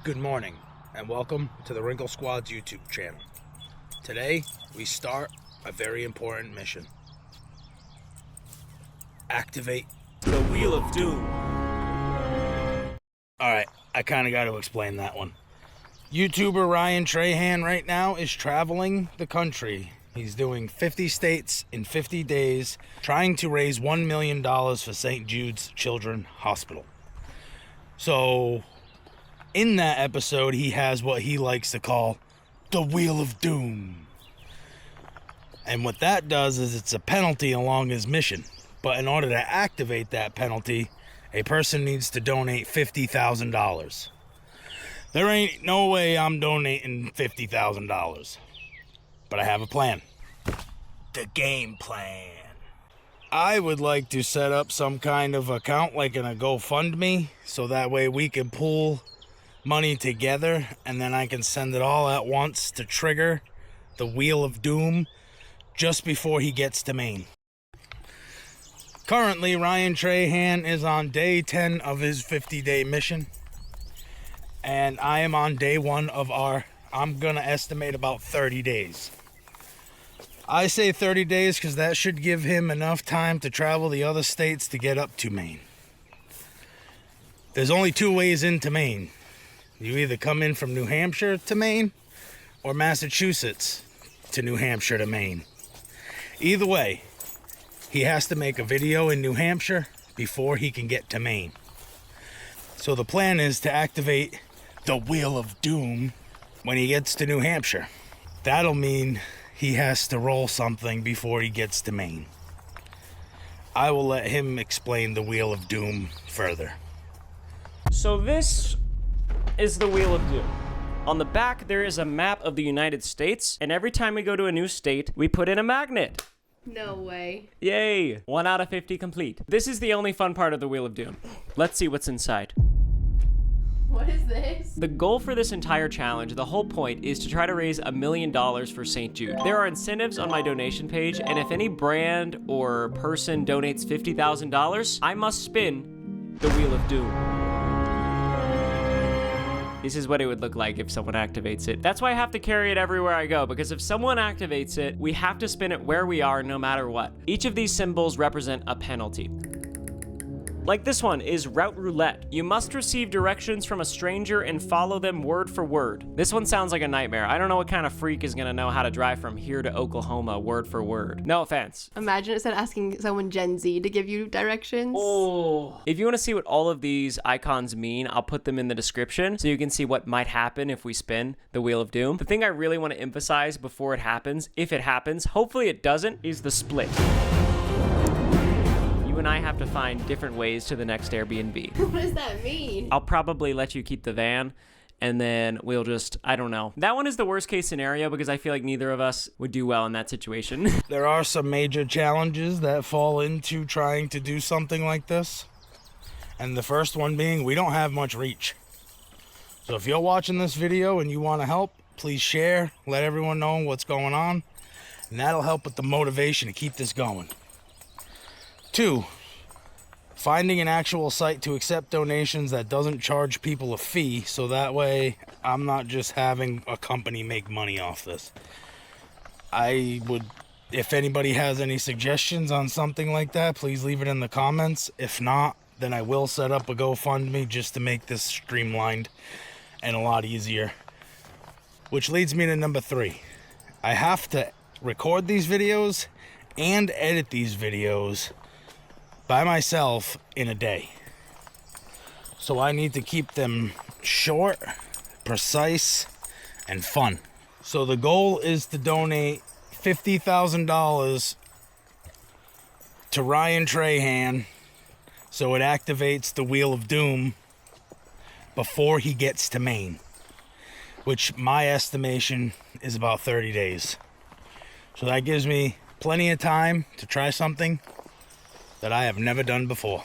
Good morning, and welcome to the Wrinkle Squad's YouTube channel. Today, we start a very important mission. Activate the Wheel of Doom. Alright, I kind of got to explain that one. YouTuber Ryan Trahan right now is traveling the country. He's doing 50 states in 50 days, trying to raise $1 million for St. Jude's Children's Hospital. So, in that episode, he has what he likes to call the Wheel of Doom. And what that does is it's a penalty along his mission. But in order to activate that penalty, a person needs to donate $50,000. There ain't no way I'm donating $50,000. But I have a plan. The game plan. I would like to set up some kind of account like in a GoFundMe, so that way we can pool money together and then I can send it all at once to trigger the Wheel of Doom just before he gets to Maine. Currently, Ryan Trahan is on day 10 of his 50-day mission, and I am on day 1 of our, I'm gonna estimate about 30 days. I say 30 days because that should give him enough time to travel the other states to get up to Maine. There's only 2 ways into Maine. You either come in from New Hampshire to Maine or Massachusetts to New Hampshire to Maine. Either way, he has to make a video in New Hampshire before he can get to Maine. So the plan is to activate the Wheel of Doom when he gets to New Hampshire. That'll mean he has to roll something before he gets to Maine. I will let him explain the Wheel of Doom further. So this is the Wheel of Doom. On the back, there is a map of the United States, and every time we go to a new state, we put in a magnet. No way. Yay! 1 out of 50 complete. This is the only fun part of the Wheel of Doom. Let's see what's inside. What is this? The goal for this entire challenge, the whole point, is to try to raise $1 million for St. Jude. There are incentives on my donation page, and if any brand or person donates $50,000, I must spin the Wheel of Doom. This is what it would look like if someone activates it. That's why I have to carry it everywhere I go, because if someone activates it, we have to spin it where we are no matter what. Each of these symbols represent a penalty. Like this one is Roulette. You must receive directions from a stranger and follow them word for word. This one sounds like a nightmare. I don't know what kind of freak is gonna know how to drive from here to Oklahoma word for word. No offense. Imagine instead asking someone Gen Z to give you directions. Oh. If you want to see what all of these icons mean, I'll put them in the description so you can see what might happen if we spin the Wheel of Doom. The thing I really want to emphasize before it happens, if it happens, hopefully it doesn't, is the split. You and I have to find different ways to the next Airbnb. What does that mean? I'll probably let you keep the van, and then we'll just, I don't know. That one is the worst case scenario because I feel like neither of us would do well in that situation. There are some major challenges that fall into trying to do something like this. And the first one being, we don't have much reach. So if you're watching this video and you want to help, please share, let everyone know what's going on, and that'll help with the motivation to keep this going. 2, finding an actual site to accept donations that doesn't charge people a fee, so that way I'm not just having a company make money off this. I would, if anybody has any suggestions on something like that, please leave it in the comments. If not, then I will set up a GoFundMe just to make this streamlined and a lot easier. Which leads me to number 3. I have to record these videos and edit these videos by myself in a day. So I need to keep them short, precise, and fun. So the goal is to donate $50,000 to Ryan Trahan so it activates the Wheel of Doom before he gets to Maine, which my estimation is about 30 days. So that gives me plenty of time to try something that I have never done before.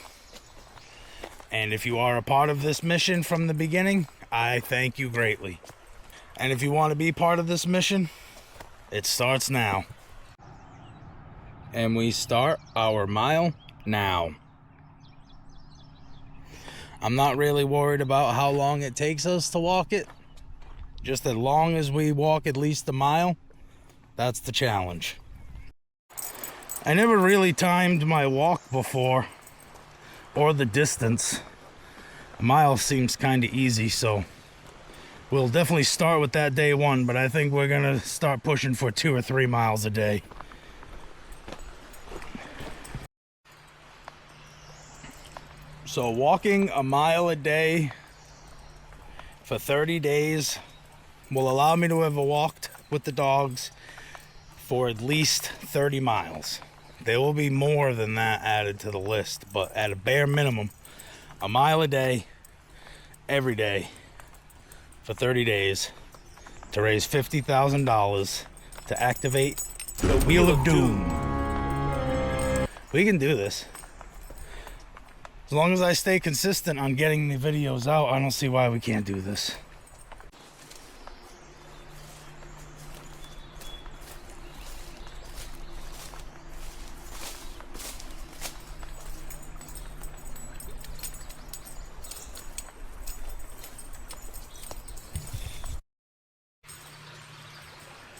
And if you are a part of this mission from the beginning, I thank you greatly. And if you want to be part of this mission, it starts now. And we start our mile now. I'm not really worried about how long it takes us to walk it. Just as long as we walk at least a mile, that's the challenge. I never really timed my walk before, or the distance. A mile seems kind of easy, so we'll definitely start with that day one, but I think we're gonna start pushing for 2 or 3 miles a day. So walking a mile a day for 30 days will allow me to have walked with the dogs for at least 30 miles. There will be more than that added to the list, but at a bare minimum, a mile a day, every day, for 30 days, to raise $50,000 to activate the Wheel of Doom. We can do this. As long as I stay consistent on getting the videos out, I don't see why we can't do this.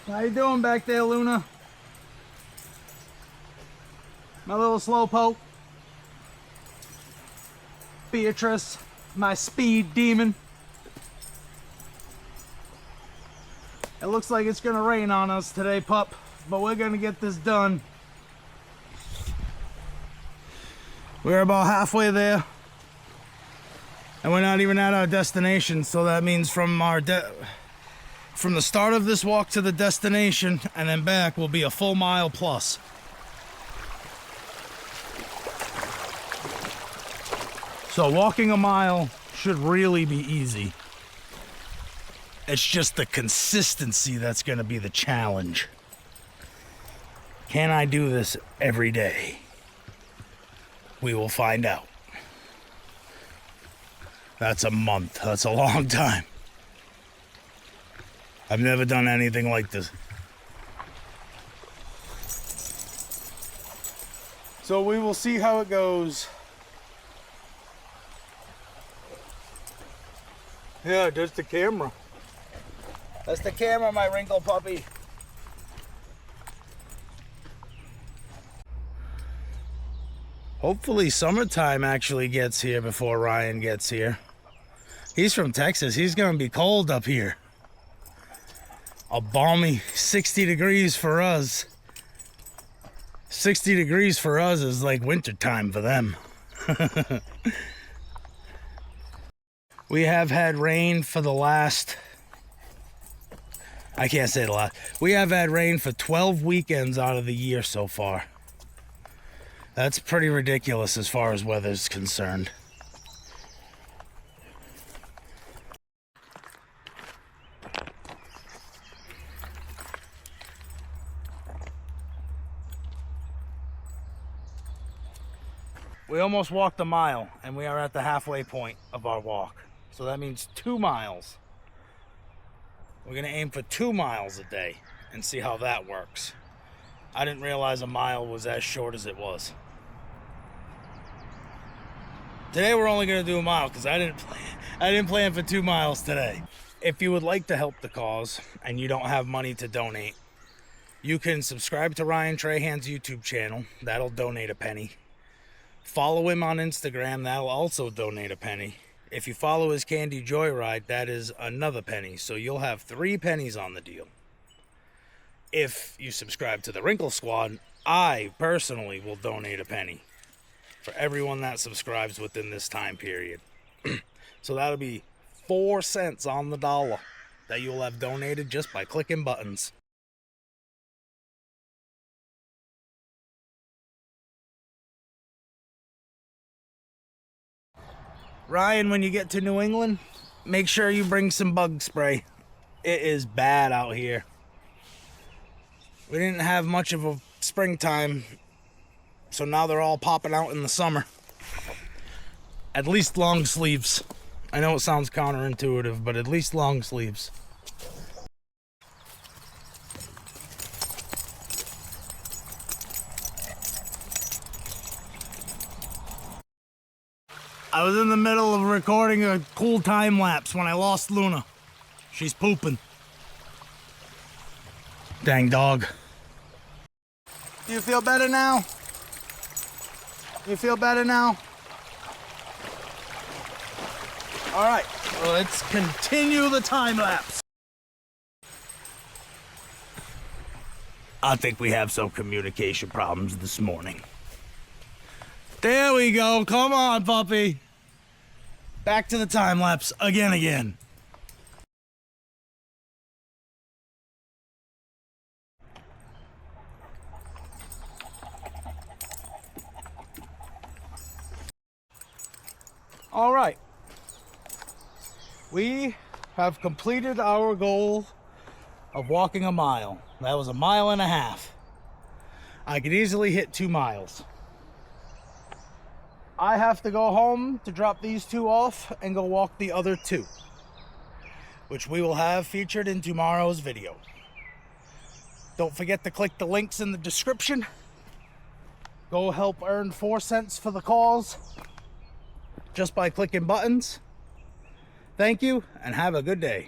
How you doing back there, Luna? My little slowpoke. Beatrice, my speed demon. It looks like it's gonna rain on us today, pup, but we're gonna get this done. We're about halfway there, and we're not even at our destination, so that means from the start of this walk to the destination and then back will be a full mile plus. So walking a mile should really be easy. It's just the consistency that's going to be the challenge. Can I do this every day? We will find out. That's a month. That's a long time. I've never done anything like this. So we will see how it goes. Yeah, there's the camera. That's the camera, my wrinkle puppy. Hopefully summertime actually gets here before Ryan gets here. He's from Texas. He's going to be cold up here. A balmy 60 degrees for us. 60 degrees for us is like wintertime for them. We have had rain for the last... I can't say the last. We have had rain for 12 weekends out of the year so far. That's pretty ridiculous as far as weather's concerned. We almost walked a mile, and we are at the halfway point of our walk. So that means 2 miles. We're gonna aim for 2 miles a day and see how that works. I didn't realize a mile was as short as it was. Today we're only gonna do a mile because I didn't plan for 2 miles today. If you would like to help the cause and you don't have money to donate, you can subscribe to Ryan Trahan's YouTube channel. That'll donate a penny. Follow him on Instagram. That'll also donate a penny. If you follow his Candy Joyride, that is another penny. So you'll have 3 pennies on the deal. If you subscribe to the Wrinkle Squad, I personally will donate a penny for everyone that subscribes within this time period. So that'll be 4 cents on the dollar that you'll have donated just by clicking buttons. Ryan, when you get to New England, make sure you bring some bug spray. It is bad out here. We didn't have much of a springtime, so now they're all popping out in the summer. At least long sleeves. I know it sounds counterintuitive, but at least long sleeves. I was in the middle of recording a cool time lapse when I lost Luna. She's pooping. Dang dog. Do you feel better now? You feel better now? All right, well, let's continue the time lapse. I think we have some communication problems this morning. There we go. Come on, puppy. Back to the time lapse again. All right. We have completed our goal of walking a mile. That was 1.5 miles. I could easily hit 2 miles. I have to go home to drop these 2 off and go walk the other 2, which we will have featured in tomorrow's video. Don't forget to click the links in the description. Go help earn 4 cents for the cause just by clicking buttons. Thank you and have a good day.